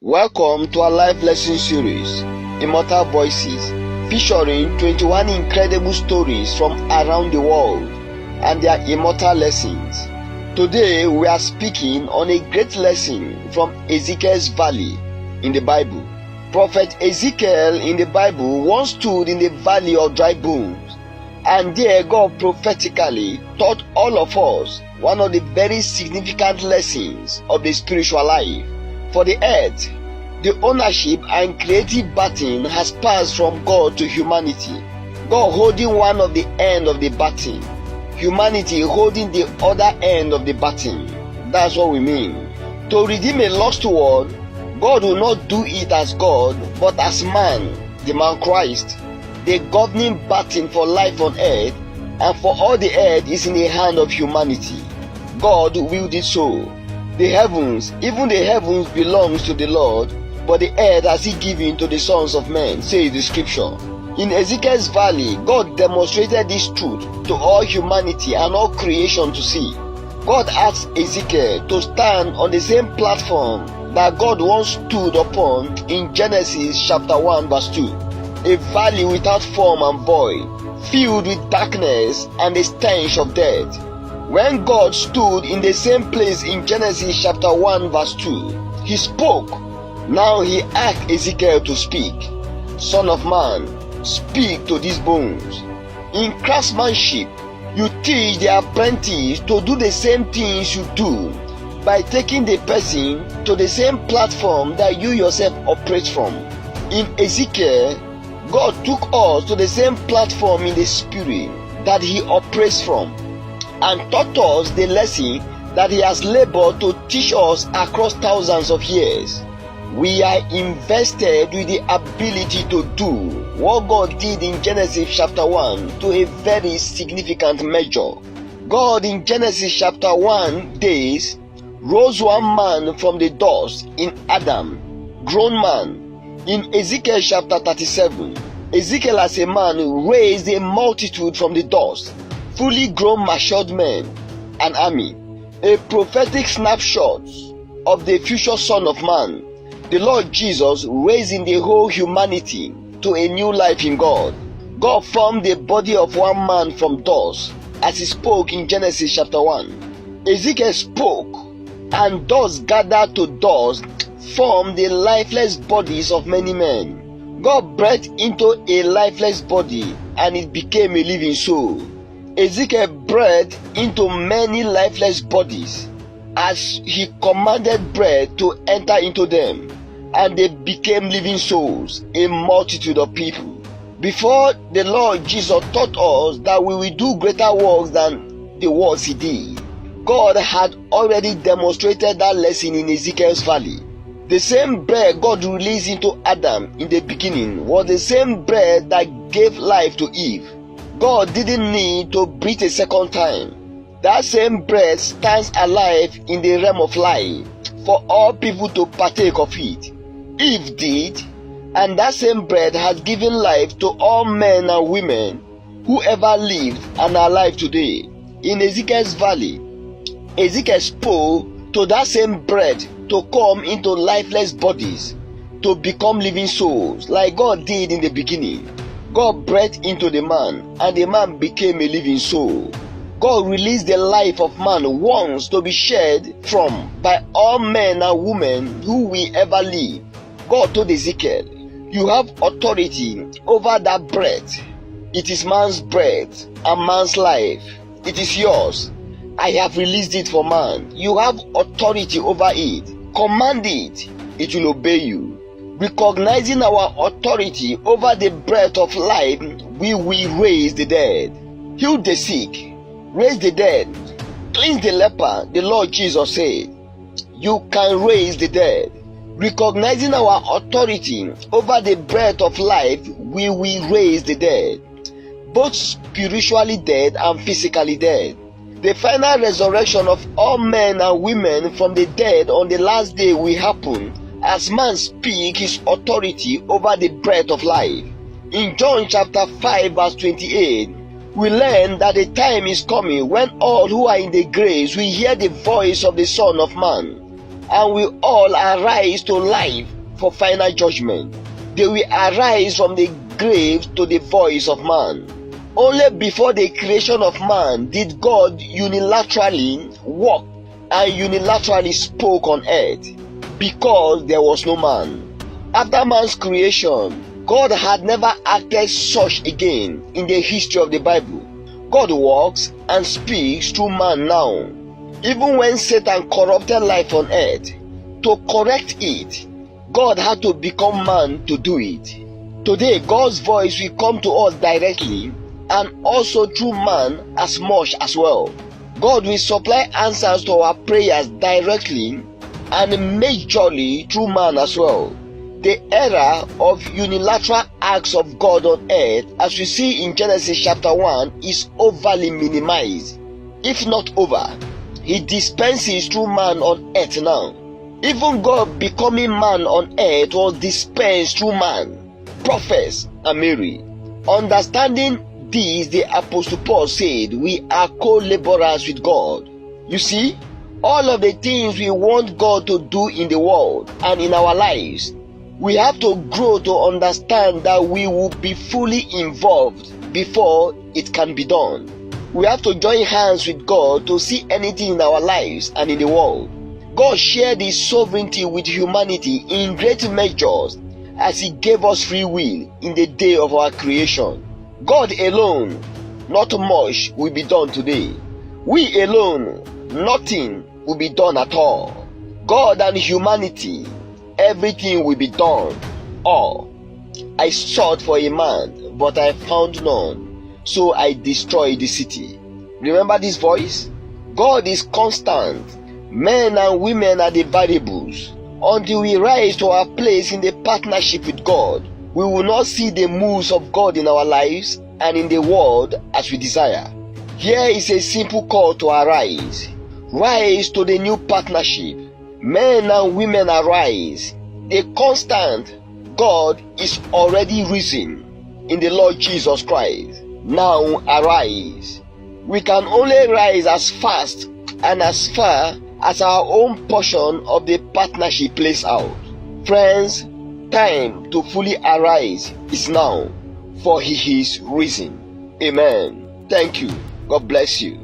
Welcome to our life lesson series, Immortal Voices, featuring 21 incredible stories from around the world and their immortal lessons. Today we are speaking on a great lesson from Ezekiel's valley in the Bible. Prophet Ezekiel in the Bible once stood in the valley of dry bones, and there God prophetically taught all of us one of the very significant lessons of the spiritual life. For the earth, the ownership and creative baton has passed from God to humanity, God holding one of the end of the baton, humanity holding the other end of the baton. That's what we mean. To redeem a lost world, God will not do it as God, but as man, the man Christ. The governing baton for life on earth and for all the earth is in the hand of humanity. God willed it so. The heavens, even the heavens, belongs to the Lord, but the earth has he given to the sons of men, says the scripture. In Ezekiel's valley, God demonstrated this truth to all humanity and all creation to see. God asked Ezekiel to stand on the same platform that God once stood upon in Genesis chapter 1 verse 2. A valley without form and void, filled with darkness and the stench of death. When God stood in the same place in Genesis chapter 1 verse 2, he spoke. Now he asked Ezekiel to speak. Son of man, speak to these bones. In craftsmanship, you teach the apprentice to do the same things you do by taking the person to the same platform that you yourself operate from. In Ezekiel, God took us to the same platform in the spirit that he operates from, and taught us the lesson that he has labored to teach us across thousands of years. We are invested with the ability to do what God did in Genesis chapter 1 to a very significant measure. God in Genesis chapter 1 days rose one man from the dust in Adam, grown man. In Ezekiel chapter 37, Ezekiel as a man raised a multitude from the dust, fully grown matured men, an army. A prophetic snapshot of the future Son of Man, the Lord Jesus, raising the whole humanity to a new life in God. God formed the body of one man from dust as he spoke in Genesis chapter 1. Ezekiel spoke, and dust gathered to dust formed the lifeless bodies of many men. God breathed into a lifeless body and it became a living soul. Ezekiel breathed into many lifeless bodies as he commanded breath to enter into them, and they became living souls, a multitude of people. Before the Lord Jesus taught us that we will do greater works than the works he did, God had already demonstrated that lesson in Ezekiel's valley. The same breath God released into Adam in the beginning was the same breath that gave life to Eve. God didn't need to breathe a second time. That same breath stands alive in the realm of life for all people to partake of it. Eve did, and that same breath has given life to all men and women who ever lived and are alive today. In Ezekiel's valley, Ezekiel spoke to that same breath to come into lifeless bodies, to become living souls like God did in the beginning. God breathed into the man, and the man became a living soul. God released the life of man once to be shared from by all men and women who will ever live. God told Ezekiel, you have authority over that breath. It is man's breath and man's life. It is yours. I have released it for man. You have authority over it. Command it. It will obey you. Recognizing our authority over the breath of life, we will raise the dead, heal the sick, raise the dead, cleanse the leper. The Lord Jesus said, you can raise the dead. Recognizing our authority over the breath of life, we will raise the dead, both spiritually dead and physically dead. The final resurrection of all men and women from the dead on the last day will happen as man speaks his authority over the breath of life. In John chapter 5 verse 28, we learn that the time is coming when all who are in the graves will hear the voice of the Son of Man and will all arise to life for final judgment. They will arise from the grave to the voice of man. Only before the creation of man did God unilaterally walk and unilaterally spoke on earth, because there was no man. After man's creation, God had never acted such again in the history of the Bible. God walks and speaks through man now. Even when Satan corrupted life on earth, to correct it, God had to become man to do it. Today, God's voice will come to us directly and also through man as much as well. God will supply answers to our prayers directly and majorly through man as well. The era of unilateral acts of God on earth, as we see in Genesis chapter 1, is overly minimized, if not over. He dispenses through man on earth now. Even God becoming man on earth was dispensed through man, prophets, and Mary. Understanding this, the Apostle Paul said, we are co-laborers with God. You see, all of the things we want God to do in the world and in our lives, we have to grow to understand that we will be fully involved before it can be done. We have to join hands with God to see anything in our lives and in the world. God shared His sovereignty with humanity in great measures as He gave us free will in the day of our creation. God alone, not much will be done today. We alone, nothing will be done at all. God and humanity, everything will be done. All. I sought for a man, but I found none, so I destroyed the city. Remember this voice? God is constant. Men and women are the variables. Until we rise to our place in the partnership with God, we will not see the moves of God in our lives and in the world as we desire. Here is a simple call to arise. Rise to the new partnership. Men and women arise. The constant God is already risen in the Lord Jesus Christ. Now arise. We can only rise as fast and as far as our own portion of the partnership plays out. Friends, time to fully arise is now, for He is risen. Amen. Thank you. God bless you.